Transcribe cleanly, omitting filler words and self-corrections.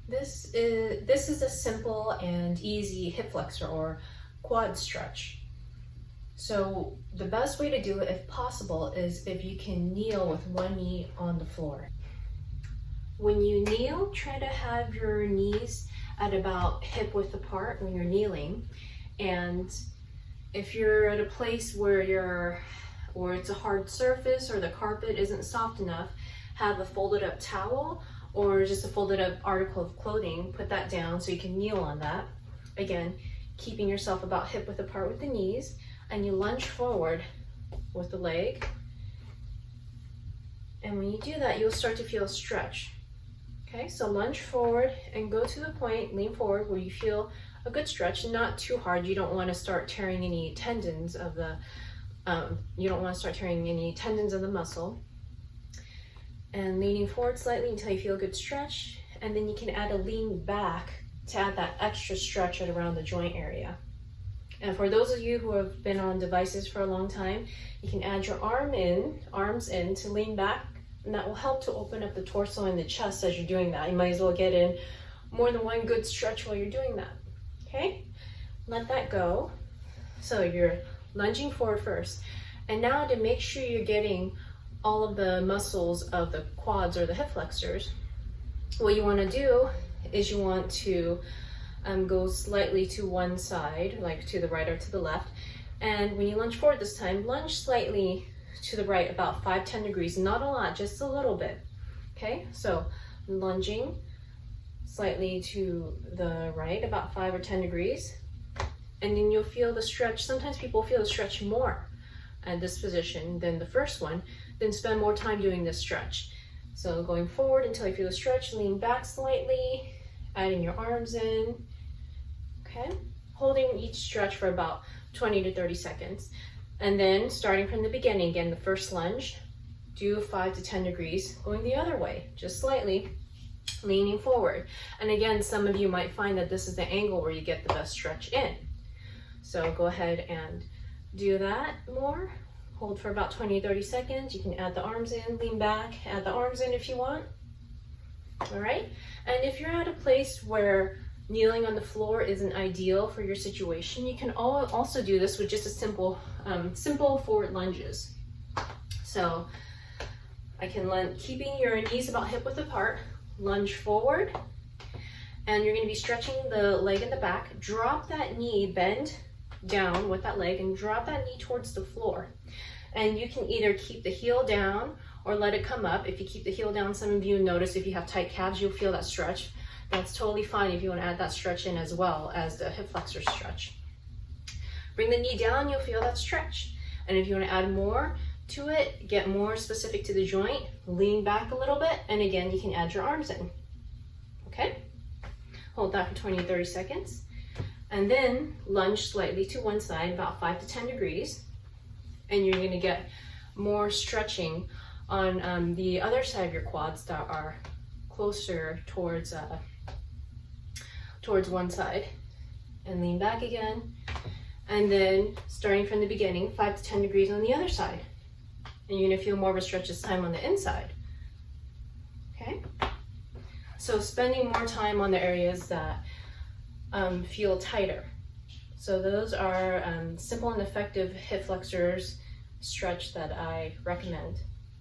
This is a simple and easy hip flexor or quad stretch. So the best way to do it, if possible, is if you can kneel with one knee on the floor. When you kneel, try to have your knees at about hip width apart when you're kneeling. And if you're at a place where it's a hard surface or the carpet isn't soft enough, have a folded up towel or just a folded up article of clothing, put that down so you can kneel on that. Again, keeping yourself about hip width apart with the knees, and you lunge forward with the leg. And when you do that, you'll start to feel a stretch. Okay, so lunge forward and go to the point, lean forward where you feel a good stretch, not too hard. You don't want to start tearing any tendons of the, muscle. And leaning forward slightly until you feel a good stretch. And then you can add a lean back to add that extra stretch at around the joint area. And for those of you who have been on devices for a long time, you can add your arms in to lean back, and that will help to open up the torso and the chest as you're doing that. You might as well get in more than one good stretch while you're doing that. Okay, let that go. So you're lunging forward first. And now to make sure you're getting all of the muscles of the quads or the hip flexors, what you want to do is you want to go slightly to one side, like to the right or to the left. And when you lunge forward this time, lunge slightly to the right, about 5-10 degrees, not a lot, just a little bit. Okay, so lunging slightly to the right, about 5 or 10 degrees. And then you'll feel the stretch. Sometimes people feel the stretch more at this position than the first one, then spend more time doing this stretch. So going forward until you feel the stretch, lean back slightly, adding your arms in, okay? Holding each stretch for about 20 to 30 seconds. And then starting from the beginning, again, the first lunge, do 5 to 10 degrees, going the other way, just slightly, leaning forward. And again, some of you might find that this is the angle where you get the best stretch in. So go ahead and do that more. Hold for about 20 to 30 seconds. You can add the arms in, lean back, add the arms in if you want. All right, and if you're at a place where kneeling on the floor isn't ideal for your situation, you can also do this with just a simple forward lunges. So I can keeping your knees about hip width apart, lunge forward, and you're going to be stretching the leg in the back. Drop that knee, bend down with that leg, and drop that knee towards the floor. And you can either keep the heel down or let it come up. If you keep the heel down, some of you notice if you have tight calves, you'll feel that stretch. That's totally fine if you want to add that stretch in as well as the hip flexor stretch. Bring the knee down, you'll feel that stretch. And if you want to add more to it, get more specific to the joint, lean back a little bit, and again, you can add your arms in. Okay? Hold that for 20 to 30 seconds. And then lunge slightly to one side, about 5 to 10 degrees. And you're going to get more stretching on the other side of your quads that are closer towards one side. And lean back again. And then starting from the beginning, 5 to 10 degrees on the other side. And you're going to feel more of a stretch this time on the inside. Okay? So spending more time on the areas that feel tighter. So those are simple and effective hip flexors stretch that I recommend.